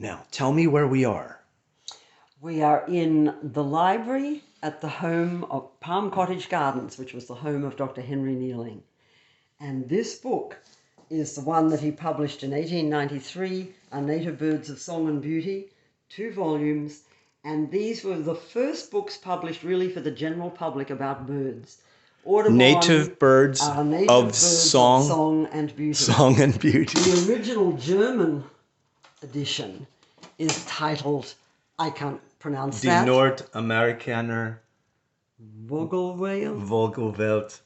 Now, tell me where we are. We are in the library at the home of Palm Cottage Gardens, which was the home of Dr. Henry Nealing. And this book is the one that he published in 1893, Our Native Birds of Song and Beauty, 2 volumes. And these were the first books published really for the general public about birds. Audubon, Native birds of song and beauty. Song and beauty. The original German edition is titled, I can't pronounce Die that. Nordamerikaner Vogelwelt.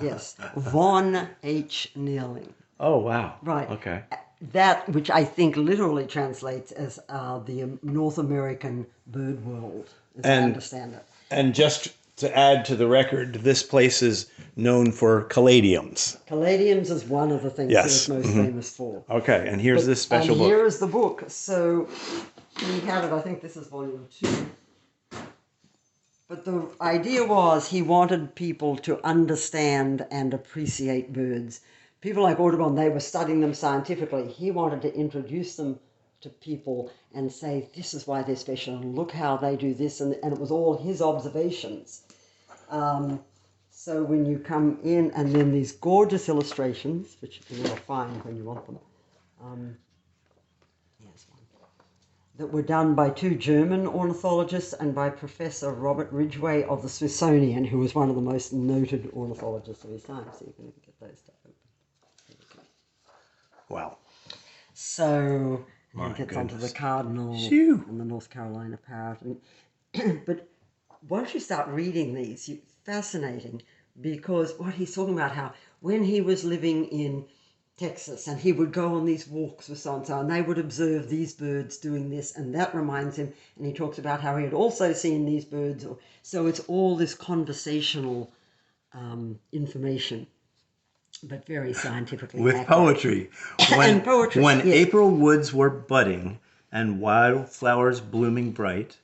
Yes, von H. Nealing. Oh, wow. Right. Okay. That, which I think literally translates as the North American bird world, as I understand it. And just to add to the record, this place is known for caladiums. Caladiums is one of the things that it's most famous for. Okay, and here's this special book. Here is the book. So we had it, I think this is volume 2. But the idea was he wanted people to understand and appreciate birds. People like Audubon, they were studying them scientifically. He wanted to introduce them to people and say, this is why they're special, and look how they do this. And it was all his observations. So when you come in, and then these gorgeous illustrations, which you can never find when you want them. Here's one. That were done by 2 German ornithologists and by Professor Robert Ridgway of the Smithsonian, who was one of the most noted ornithologists of his time. So you can get those to open. Wow. So it gets onto the cardinal and the North Carolina parrot. But once you start reading these, it's fascinating, because what he's talking about, how when he was living in Texas and he would go on these walks with so-and-so and they would observe these birds doing this, and that reminds him, and he talks about how he had also seen these birds. So it's all this conversational information, but very scientifically with accurate. poetry. And poetry. When yes. April woods were budding and wildflowers blooming bright,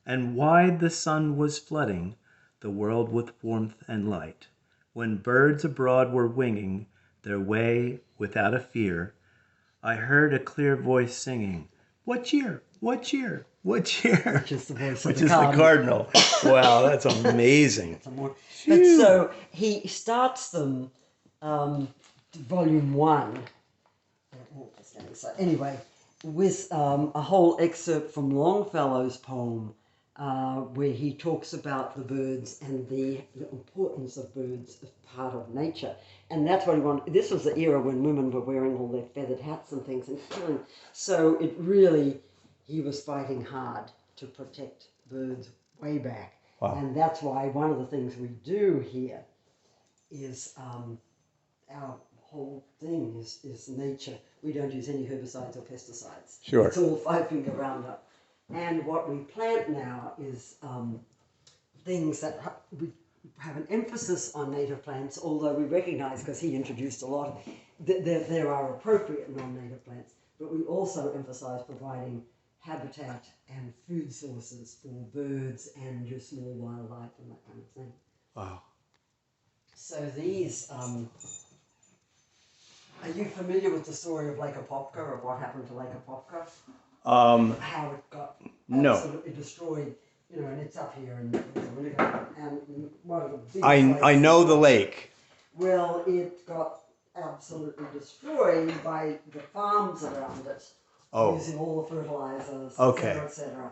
and wide the sun was flooding the world with warmth and light, when birds abroad were winging their way without a fear, I heard a clear voice singing, "What cheer? What cheer? What cheer?" Which is the voice Which of the is cardinal. the cardinal. Wow, that's amazing. But so he starts them, volume 1. So anyway, with a whole excerpt from Longfellow's poem, where he talks about the birds and the importance of birds as part of nature. And that's what he wanted. This was the era when women were wearing all their feathered hats and things and killing. So it really, he was fighting hard to protect birds way back. Wow. And that's why one of the things we do here is our whole thing is nature. We don't use any herbicides or pesticides. Sure. It's all 5-finger Roundup. And what we plant now is things that we have an emphasis on native plants, although we recognize, because he introduced a lot, that there are appropriate non-native plants, but we also emphasize providing habitat and food sources for birds and your small wildlife and that kind of thing. Wow. So these, are you familiar with the story of Lake Apopka, or what happened to Lake Apopka? How it got absolutely destroyed, you know, and it's up here, and one of the big I know the lake. Well, it got absolutely destroyed by the farms around it, using all the fertilizers, etc.,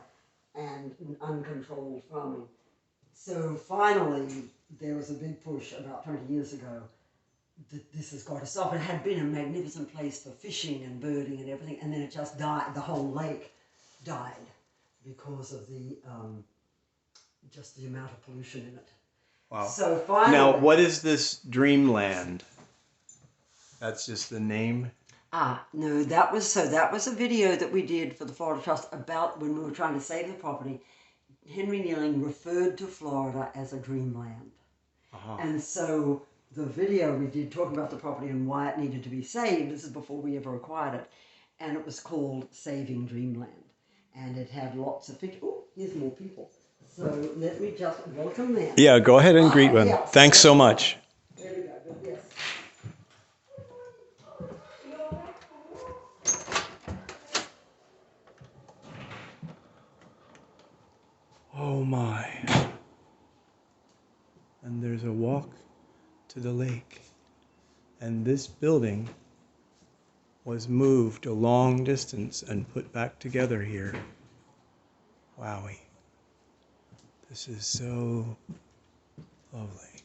and uncontrolled farming. So finally, there was a big push about 20 years ago that this has got to stop. It had been a magnificent place for fishing and birding and everything, and then it just died. The whole lake died because of the just the amount of pollution in it. Wow. So finally, now, what is this dreamland? That's just the name? No, that was a video that we did for the Florida Trust about when we were trying to save the property. Henry Nealing referred to Florida as a dreamland. And so the video we did talking about the property and why it needed to be saved, this is before we ever acquired it, and it was called Saving Dreamland. And it had lots of pictures. Oh, here's more people. So let me just welcome them. Yeah, go ahead and greet them. Yeah. Thanks so much. There we go, yes. Oh my. And there's a walk to the lake. And this building was moved a long distance and put back together here. Wowie. This is so lovely.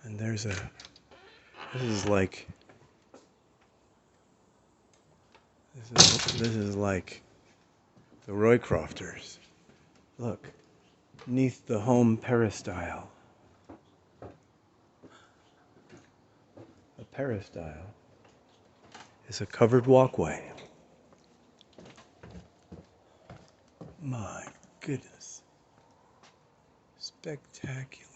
And this is like, this is like the Roycrofters. Look, beneath the home peristyle. A peristyle is a covered walkway. My goodness. Spectacular.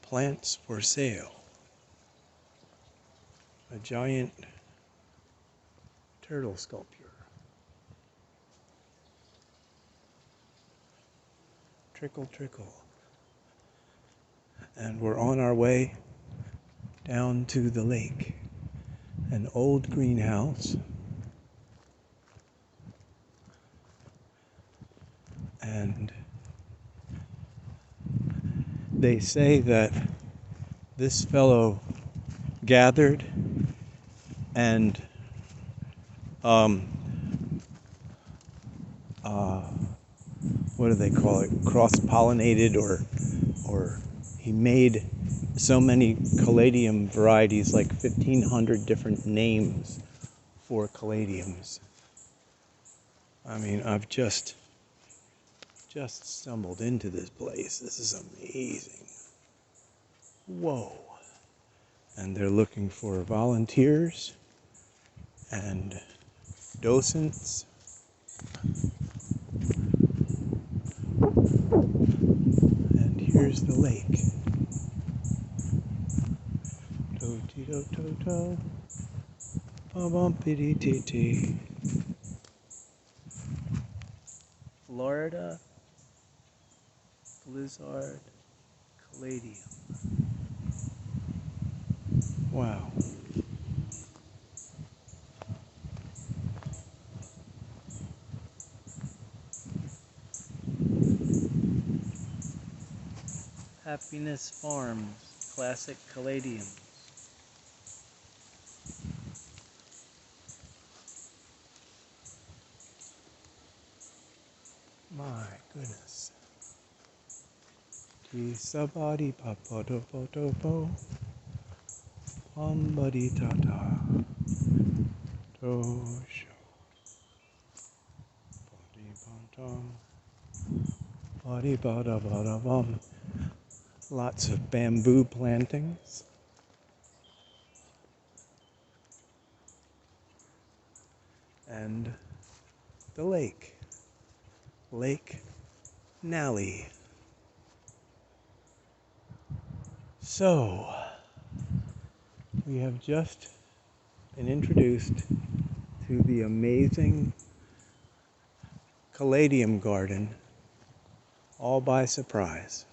Plants for sale. A giant turtle sculpture. Trickle, trickle. And we're on our way down to the lake. An old greenhouse. And they say that this fellow gathered and what do they call it? Cross-pollinated, or he made so many caladium varieties, like 1,500 different names for caladiums. I mean, I've just stumbled into this place. This is amazing. Whoa. And they're looking for volunteers and docents. And here's the lake. Do-ti-do-to-to. Ba-bum-pity-tee-tee. Florida Blizzard Caladium. Wow. Happiness Farms Classic Caladium. My goodness. Tisabadi papodopodopo. Pambadi tata. Tosho. Body bantam. Body bada bada bum. Lots of bamboo plantings. And the lake. Lake Nally. So, we have just been introduced to the amazing caladium garden, all by surprise.